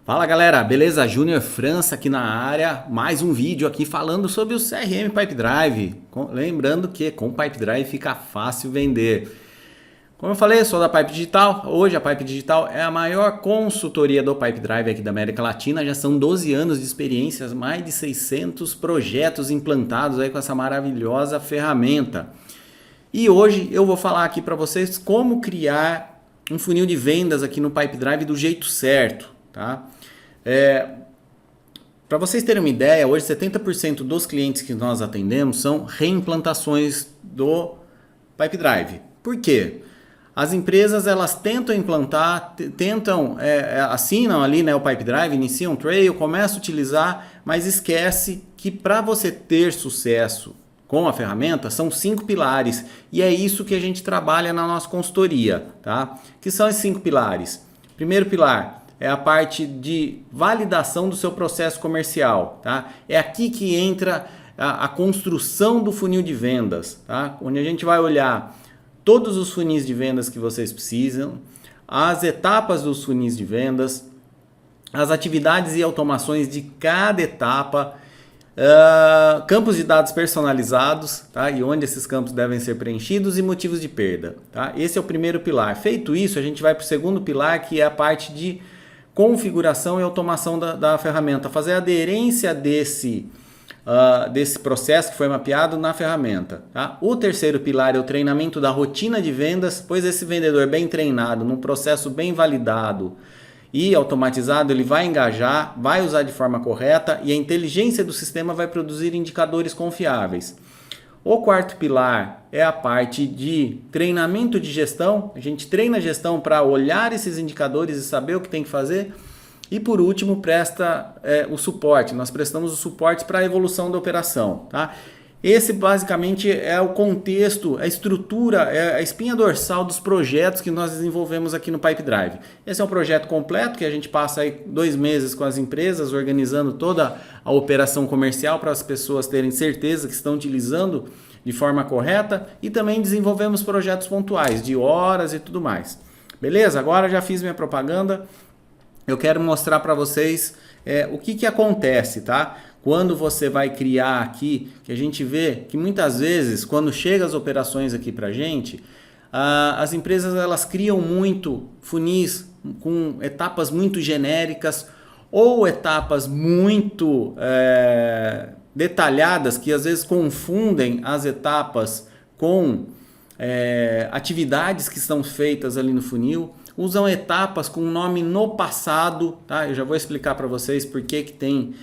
Fala galera, beleza? Júnior França aqui na área, mais um vídeo aqui falando sobre o CRM Pipedrive. Lembrando que com o Pipedrive fica fácil vender. Como eu falei, eu sou da Pipe Digital. Hoje a Pipe Digital é a maior consultoria do Pipedrive aqui da América Latina. Já são 12 anos de experiências, mais de 600 projetos implantados aí com essa maravilhosa ferramenta. E hoje eu vou falar aqui para vocês como criar um funil de vendas aqui no Pipedrive do jeito certo, tá? Para vocês terem uma ideia, hoje 70% dos clientes que nós atendemos são reimplantações do Pipedrive. Por quê? As empresas elas tentam implantar, assinam ali, né, o Pipedrive, iniciam um trail, começam a utilizar, mas esquece que para você ter sucesso com a ferramenta são 5 pilares e é isso que a gente trabalha na nossa consultoria, tá? Que são esses 5 pilares. Primeiro pilar é a parte de validação do seu processo comercial, tá? É aqui que entra a construção do funil de vendas, tá? Onde a gente vai olhar todos os funis de vendas que vocês precisam, as etapas dos funis de vendas, as atividades e automações de cada etapa, campos de dados personalizados, tá? E onde esses campos devem ser preenchidos e motivos de perda, tá? Esse é o primeiro pilar. Feito isso, a gente vai para o segundo pilar, que é a parte de configuração e automação da ferramenta, fazer a aderência desse processo que foi mapeado na ferramenta. Tá? O terceiro pilar é o treinamento da rotina de vendas, pois esse vendedor bem treinado, num processo bem validado e automatizado, ele vai engajar, vai usar de forma correta e a inteligência do sistema vai produzir indicadores confiáveis. O quarto pilar é a parte de treinamento de gestão. A gente treina a gestão para olhar esses indicadores e saber o que tem que fazer. E por último, presta o suporte. Nós prestamos o suporte para a evolução da operação. Tá? Esse basicamente é o contexto, a estrutura, é a espinha dorsal dos projetos que nós desenvolvemos aqui no Pipedrive. Esse é um projeto completo que a gente passa aí 2 meses com as empresas, organizando toda a operação comercial para as pessoas terem certeza que estão utilizando de forma correta e também desenvolvemos projetos pontuais de horas e tudo mais. Beleza? Agora já fiz minha propaganda. Eu quero mostrar para vocês o que acontece, tá? Quando você vai criar aqui, que a gente vê que muitas vezes, quando chegam as operações aqui para a gente, as empresas elas criam muito funis com etapas muito genéricas ou etapas muito detalhadas que às vezes confundem as etapas com atividades que são feitas ali no funil. Usam etapas com nome no passado, tá? Eu já vou explicar para vocês por que tem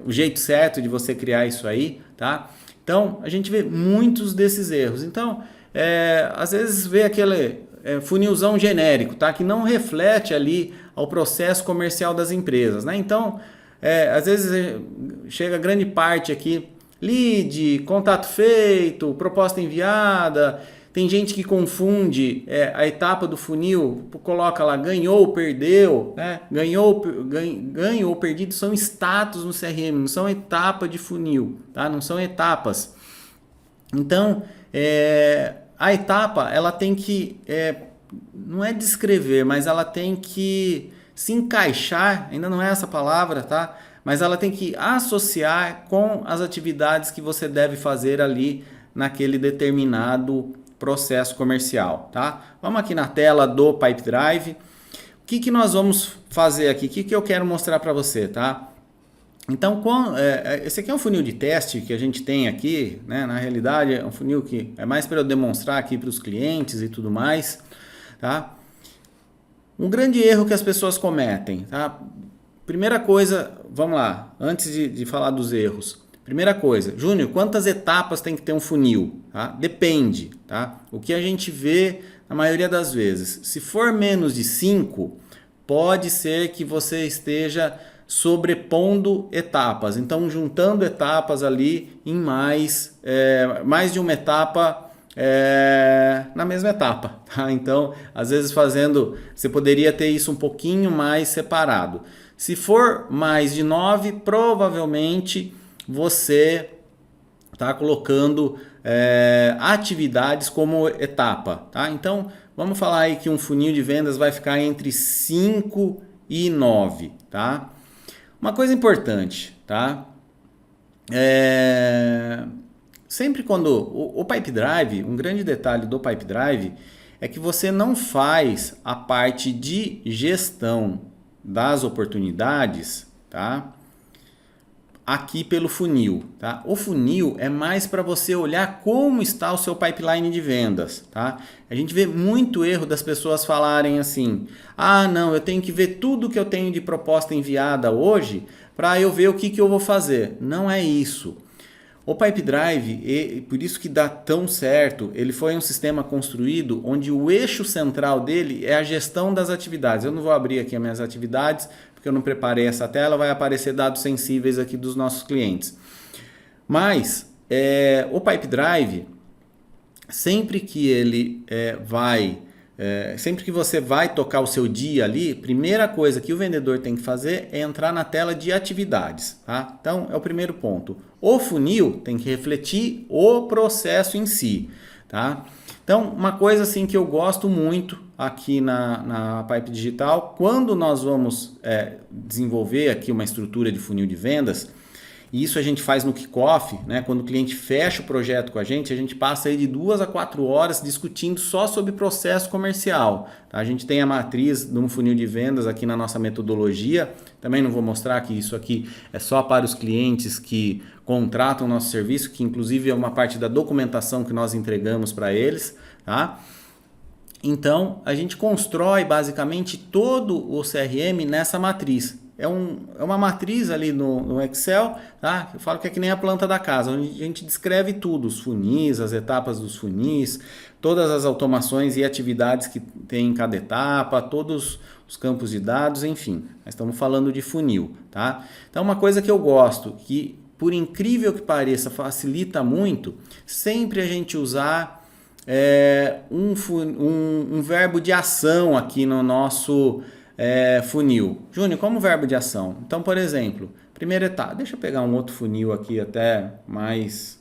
o jeito certo de você criar isso aí, tá? Então, a gente vê muitos desses erros. Então, às vezes vê aquele funilzão genérico, tá? Que não reflete ali ao processo comercial das empresas, né? Então, às vezes chega grande parte aqui, lead, contato feito, proposta enviada. Tem gente que confunde a etapa do funil, coloca lá ganhou ou perdeu, né? Ganho ou perdido são status no CRM, não são etapa de funil, tá? Não são etapas. Então, a etapa ela tem que, não é descrever, mas ela tem que se encaixar, ainda não é essa palavra, tá? Mas ela tem que associar com as atividades que você deve fazer ali naquele determinado processo comercial, tá? Vamos aqui na tela do Pipedrive. O que nós vamos fazer aqui? O que eu quero mostrar para você, tá? Então, esse aqui é um funil de teste que a gente tem aqui, né? Na realidade, é um funil que é mais para eu demonstrar aqui para os clientes e tudo mais, tá? Um grande erro que as pessoas cometem, tá? Primeira coisa, vamos lá, antes de falar dos erros. Primeira coisa, Júnior, quantas etapas tem que ter um funil? Tá? Depende, tá? O que a gente vê na maioria das vezes, se for menos de 5, pode ser que você esteja sobrepondo etapas. Então, juntando etapas ali em mais de uma etapa na mesma etapa. Tá? Então, às vezes você poderia ter isso um pouquinho mais separado. Se for mais de 9, provavelmente você está colocando atividades como etapa, tá? Então, vamos falar aí que um funil de vendas vai ficar entre 5 e 9, tá? Uma coisa importante, tá? Sempre quando o Pipe Drive, um grande detalhe do Pipe Drive é que você não faz a parte de gestão das oportunidades, tá? Aqui pelo funil, tá? O funil é mais para você olhar como está o seu pipeline de vendas, tá? A gente vê muito erro das pessoas falarem assim: ah, não, eu tenho que ver tudo que eu tenho de proposta enviada hoje para eu ver o que eu vou fazer. Não é isso. O Pipe Drive, por isso que dá tão certo, ele foi um sistema construído onde o eixo central dele é a gestão das atividades. Eu não vou abrir aqui as minhas atividades, porque eu não preparei essa tela, vai aparecer dados sensíveis aqui dos nossos clientes. Mas o Pipe Drive, sempre que ele sempre que você vai tocar o seu dia ali, primeira coisa que o vendedor tem que fazer é entrar na tela de atividades, tá? Então, é o primeiro ponto. O funil tem que refletir o processo em si, tá? Então, uma coisa assim que eu gosto muito aqui na Pipe Digital, quando nós vamos desenvolver aqui uma estrutura de funil de vendas, e isso a gente faz no kickoff, né? Quando o cliente fecha o projeto com a gente passa aí de 2 a 4 horas discutindo só sobre processo comercial. Tá? A gente tem a matriz de um funil de vendas aqui na nossa metodologia. Também não vou mostrar que isso aqui é só para os clientes que contratam o nosso serviço, que inclusive é uma parte da documentação que nós entregamos para eles. Tá? Então, a gente constrói basicamente todo o CRM nessa matriz. É uma matriz ali no Excel, tá? Eu falo que é que nem a planta da casa, onde a gente descreve tudo, os funis, as etapas dos funis, todas as automações e atividades que tem em cada etapa, todos os campos de dados, enfim. Nós estamos falando de funil, tá? Então, uma coisa que eu gosto, que por incrível que pareça, facilita muito, sempre a gente usar um verbo de ação aqui no nosso funil. Júnior, como verbo de ação? Então, por exemplo, primeira etapa, deixa eu pegar um outro funil aqui até mais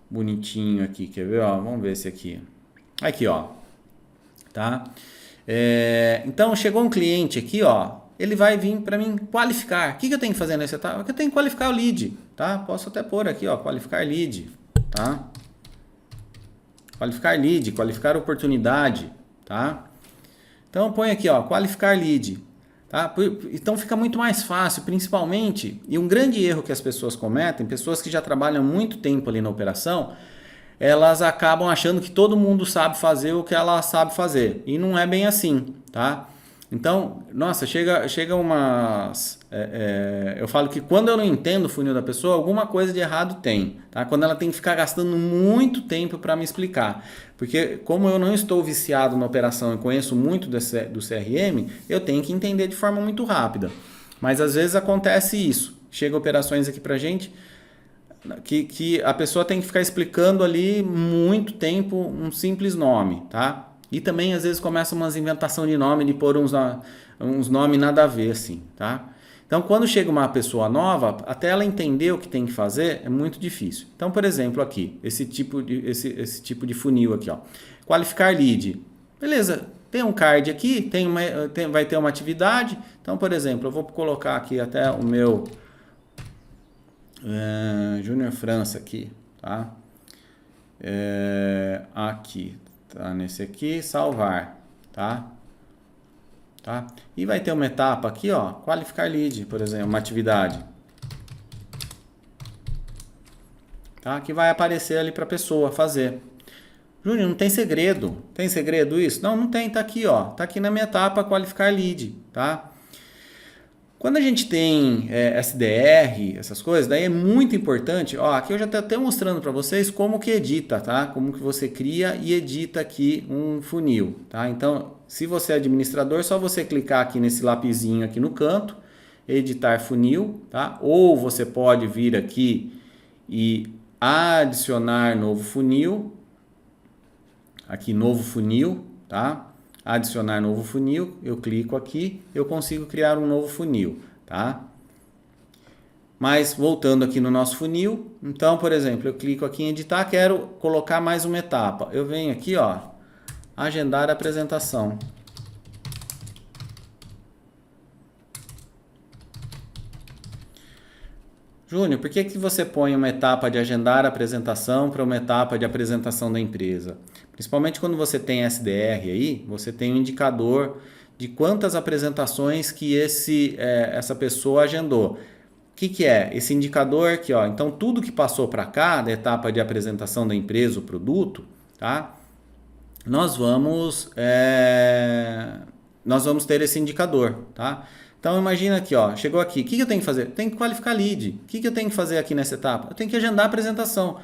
bonitinho aqui, quer ver? Ó, vamos ver esse aqui. Aqui, ó. Tá? Então, chegou um cliente aqui, ó, ele vai vir para mim qualificar. O que eu tenho que fazer nessa etapa? Eu tenho que qualificar o lead, tá? Posso até pôr aqui, ó, qualificar lead, tá? Qualificar lead, qualificar oportunidade, tá? Então, põe aqui, ó, qualificar lead. Tá? Então, fica muito mais fácil, principalmente, e um grande erro que as pessoas cometem, pessoas que já trabalham muito tempo ali na operação, elas acabam achando que todo mundo sabe fazer o que ela sabe fazer. E não é bem assim, tá? Então, nossa, chega umas... eu falo que quando eu não entendo o funil da pessoa, alguma coisa de errado tem. Tá? Quando ela tem que ficar gastando muito tempo para me explicar. Porque como eu não estou viciado na operação e conheço muito do CRM, eu tenho que entender de forma muito rápida. Mas às vezes acontece isso. Chega operações aqui para gente que a pessoa tem que ficar explicando ali muito tempo um simples nome, tá? E também, às vezes, começa umas inventação de nome, de pôr uns nomes nada a ver, assim, tá? Então, quando chega uma pessoa nova, até ela entender o que tem que fazer, é muito difícil. Então, por exemplo, aqui, esse tipo de funil aqui, ó. Qualificar lead. Beleza, tem um card aqui, vai ter uma atividade. Então, por exemplo, eu vou colocar aqui até o meu Júnior França aqui, tá? Aqui. Tá, nesse aqui, salvar, tá? E vai ter uma etapa aqui, ó, qualificar lead, por exemplo, uma atividade. Tá? Que vai aparecer ali para a pessoa fazer. Júnior, não tem segredo. Tem segredo isso? Não, não tem, tá aqui, ó. Tá aqui na minha etapa qualificar lead, tá? Quando a gente tem SDR, essas coisas, daí é muito importante, ó, aqui eu já estou até mostrando para vocês como que edita, tá? Como que você cria e edita aqui um funil, tá? Então, se você é administrador, só você clicar aqui nesse lapisinho aqui no canto, editar funil, tá? Ou você pode vir aqui e adicionar novo funil, aqui novo funil, tá? Adicionar novo funil, eu clico aqui, eu consigo criar um novo funil, tá? Mas voltando aqui no nosso funil, então, por exemplo, eu clico aqui em editar, quero colocar mais uma etapa. Eu venho aqui, ó, agendar a apresentação. Júnior, por que você põe uma etapa de agendar a apresentação para uma etapa de apresentação da empresa? Principalmente quando você tem SDR aí, você tem um indicador de quantas apresentações que essa pessoa agendou. O que é? Esse indicador aqui, ó. Então, tudo que passou para cá, da etapa de apresentação da empresa, o produto, tá? Nós vamos ter esse indicador, tá? Então, imagina aqui, ó, chegou aqui, o que eu tenho que fazer? Tenho que qualificar lead. O que eu tenho que fazer aqui nessa etapa? Eu tenho que agendar a apresentação.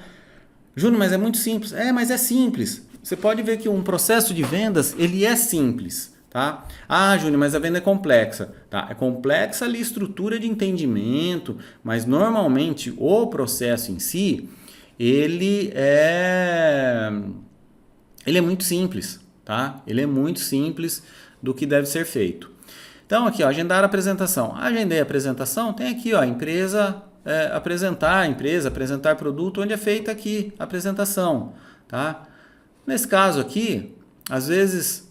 Júnior, mas é muito simples. Mas é simples. Você pode ver que um processo de vendas, ele é simples, tá? Ah, Júnior, mas a venda é complexa. Tá? É complexa ali a estrutura de entendimento, mas normalmente o processo em si, ele é muito simples, tá? Ele é muito simples do que deve ser feito. Então aqui, ó, agendar a apresentação. Agendei a apresentação, tem aqui, ó, apresentar produto, onde é feita aqui a apresentação, tá? Nesse caso aqui, às vezes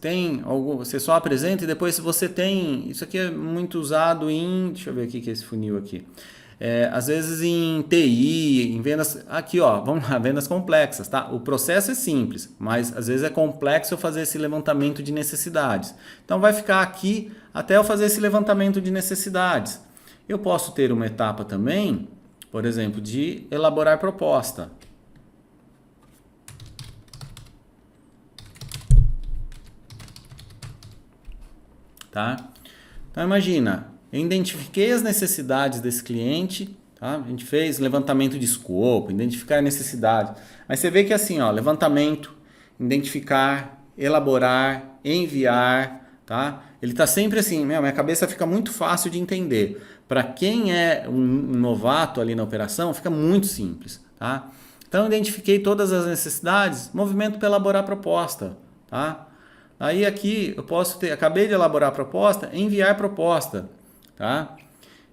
você só apresenta e depois você tem, isso aqui é muito usado deixa eu ver o que é esse funil aqui. Às vezes em TI, em vendas, aqui ó, vamos lá, vendas complexas, tá? O processo é simples, mas às vezes é complexo eu fazer esse levantamento de necessidades. Então vai ficar aqui até eu fazer esse levantamento de necessidades. Eu posso ter uma etapa também, por exemplo, de elaborar proposta. Tá? Então imagina, eu identifiquei as necessidades desse cliente, tá? A gente fez levantamento de escopo, identificar necessidades. Mas você vê que assim, ó, levantamento, identificar, elaborar, enviar, tá? Ele está sempre assim, minha cabeça fica muito fácil de entender. Para quem é um novato ali na operação, fica muito simples, tá? Então eu identifiquei todas as necessidades, movimento para elaborar a proposta, tá? Aí aqui eu posso acabei de elaborar a proposta, enviar proposta, tá?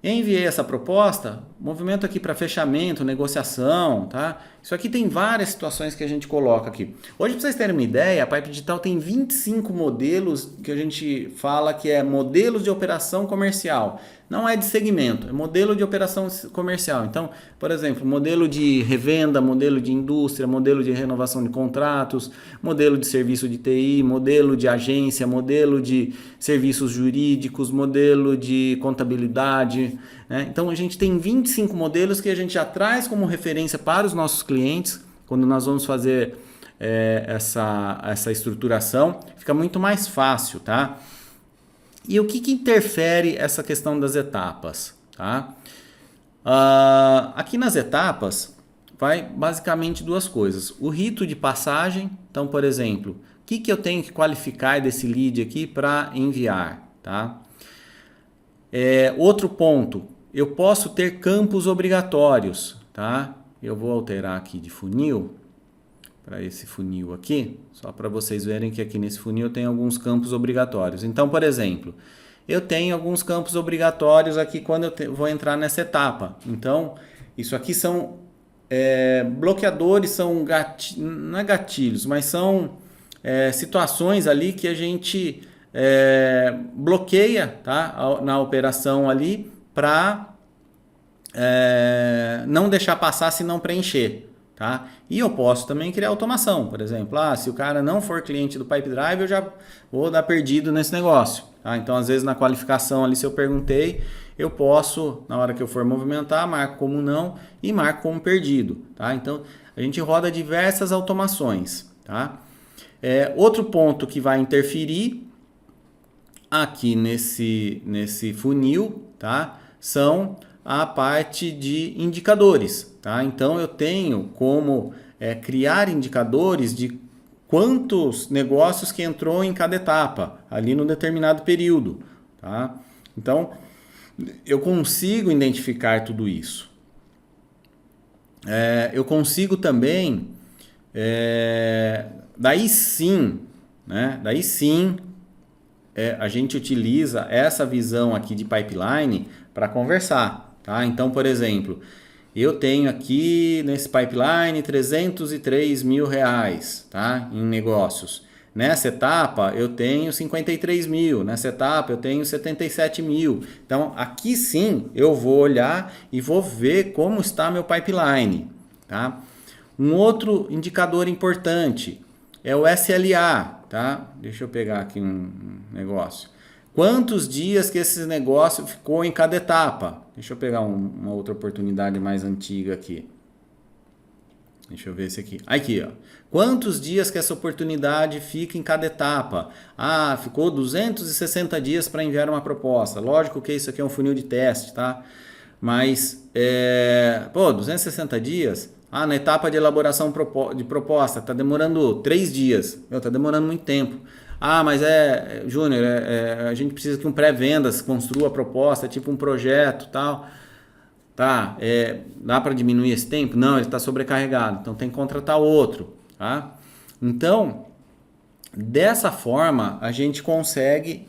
Enviei essa proposta, movimento aqui para fechamento, negociação, tá? Isso aqui tem várias situações que a gente coloca aqui. Hoje, para vocês terem uma ideia, a Pipe Digital tem 25 modelos que a gente fala que é modelos de operação comercial. Não é de segmento, é modelo de operação comercial. Então, por exemplo, modelo de revenda, modelo de indústria, modelo de renovação de contratos, modelo de serviço de TI, modelo de agência, modelo de serviços jurídicos, modelo de contabilidade, né? Então, a gente tem 25 modelos que a gente já traz como referência para os nossos clientes, quando nós vamos fazer essa estruturação, fica muito mais fácil, tá? E o que interfere essa questão das etapas? Tá? Aqui nas etapas, vai basicamente duas coisas. O rito de passagem, então, por exemplo, o que eu tenho que qualificar desse lead aqui para enviar? Tá? Outro ponto, eu posso ter campos obrigatórios. Tá? Eu vou alterar aqui de funil, para esse funil aqui, só para vocês verem que aqui nesse funil tem alguns campos obrigatórios. Então, por exemplo, eu tenho alguns campos obrigatórios aqui quando eu vou entrar nessa etapa. Então, isso aqui são bloqueadores, não é gatilhos, mas são situações ali que a gente bloqueia, tá, na operação ali para não deixar passar se não preencher. Tá? E eu posso também criar automação, por exemplo, se o cara não for cliente do Pipedrive, eu já vou dar perdido nesse negócio. Tá? Então, às vezes na qualificação ali, se eu perguntei, eu posso, na hora que eu for movimentar, marco como não e marco como perdido. Tá? Então, a gente roda diversas automações. Tá? Outro ponto que vai interferir aqui nesse funil, tá? São a parte de indicadores. Tá? Então, eu tenho como criar indicadores de quantos negócios que entrou em cada etapa, ali no determinado período. Tá? Então, eu consigo identificar tudo isso. Eu consigo também, daí sim, a gente utiliza essa visão aqui de pipeline para conversar. Tá? Então, por exemplo, eu tenho aqui nesse pipeline 303 mil reais, tá? Em negócios. Nessa etapa eu tenho 53 mil, nessa etapa eu tenho 77 mil. Então aqui sim eu vou olhar e vou ver como está meu pipeline. Tá? Um outro indicador importante é o SLA. Tá? Deixa eu pegar aqui um negócio. Quantos dias que esse negócio ficou em cada etapa? Deixa eu pegar uma outra oportunidade mais antiga aqui. Deixa eu ver esse aqui. Aqui, ó. Quantos dias que essa oportunidade fica em cada etapa? Ah, ficou 260 dias para enviar uma proposta. Lógico que isso aqui é um funil de teste, tá? Mas, 260 dias? Ah, na etapa de elaboração de proposta, tá demorando 3 dias. Tá demorando muito tempo. Ah, mas Júnior, a gente precisa que um pré-vendas construa a proposta, tipo um projeto, tal. Tá, dá para diminuir esse tempo? Não, ele está sobrecarregado, então tem que contratar outro, tá? Então, dessa forma, a gente consegue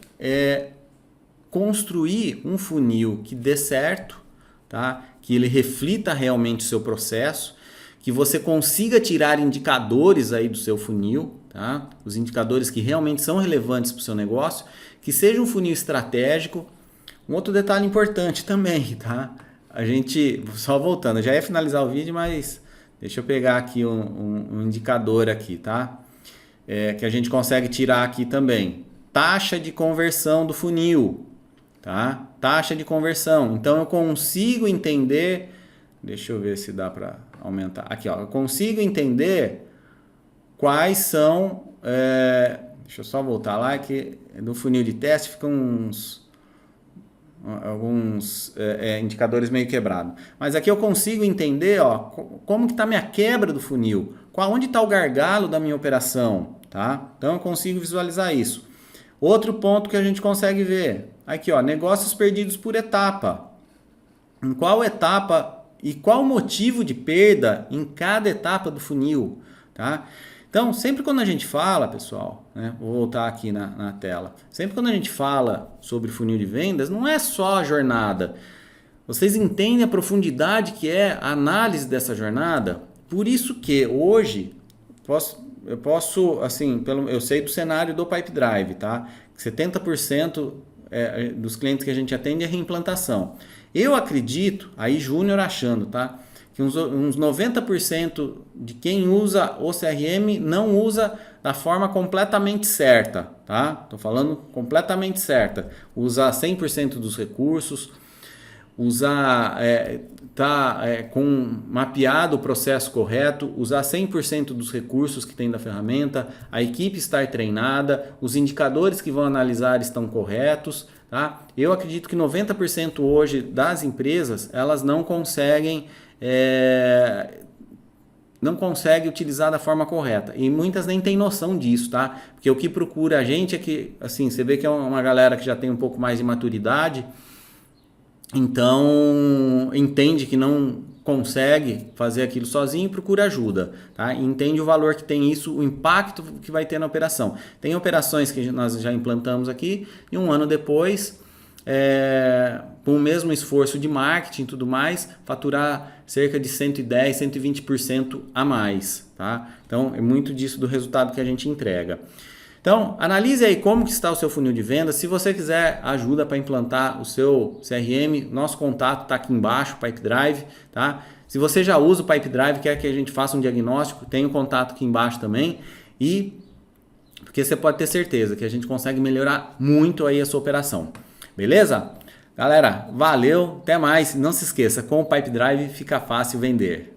construir um funil que dê certo, tá? Que ele reflita realmente o seu processo, que você consiga tirar indicadores aí do seu funil, tá? Os indicadores que realmente são relevantes para o seu negócio, que seja um funil estratégico. Um outro detalhe importante também, tá? A gente, só voltando, já ia finalizar o vídeo, mas deixa eu pegar aqui um indicador aqui, tá? Que a gente consegue tirar aqui também. Taxa de conversão do funil, tá? Taxa de conversão. Então eu consigo entender, deixa eu ver se dá para aumentar. Aqui, ó, eu consigo entender quais são, deixa eu só voltar lá, que no funil de teste ficam alguns indicadores meio quebrados. Mas aqui eu consigo entender, ó, como que está a minha quebra do funil, onde está o gargalo da minha operação, tá? Então eu consigo visualizar isso. Outro ponto que a gente consegue ver, aqui, ó, negócios perdidos por etapa. Em qual etapa e qual o motivo de perda em cada etapa do funil, tá? Então, sempre quando a gente fala, pessoal, né, vou voltar aqui na tela, sempre quando a gente fala sobre funil de vendas, não é só a jornada. Vocês entendem a profundidade que é a análise dessa jornada? Por isso que hoje, eu posso assim, eu sei do cenário do Pipedrive, tá? 70% dos clientes que a gente atende é reimplantação. Eu acredito, aí Júnior achando, tá? Que uns 90% de quem usa o CRM não usa da forma completamente certa, tá? Tô falando completamente certa. Usar 100% dos recursos, usar, com mapeado o processo correto, usar 100% dos recursos que tem da ferramenta, a equipe estar treinada, os indicadores que vão analisar estão corretos, tá? Eu acredito que 90% hoje das empresas, elas não conseguem utilizar da forma correta. E muitas nem têm noção disso, tá? Porque o que procura a gente é que, assim, você vê que é uma galera que já tem um pouco mais de maturidade, então entende que não consegue fazer aquilo sozinho e procura ajuda, tá? E entende o valor que tem isso, o impacto que vai ter na operação. Tem operações que nós já implantamos aqui e um ano depois, com o mesmo esforço de marketing e tudo mais, faturar cerca de 110, 120% a mais, tá? Então, é muito disso do resultado que a gente entrega. Então, analise aí como que está o seu funil de venda. Se você quiser ajuda para implantar o seu CRM, nosso contato está aqui embaixo, Pipedrive, tá? Se você já usa o Pipedrive, quer que a gente faça um diagnóstico, tem o contato aqui embaixo também. Porque você pode ter certeza que a gente consegue melhorar muito aí a sua operação. Beleza? Galera, valeu, até mais. Não se esqueça, com o Pipedrive fica fácil vender.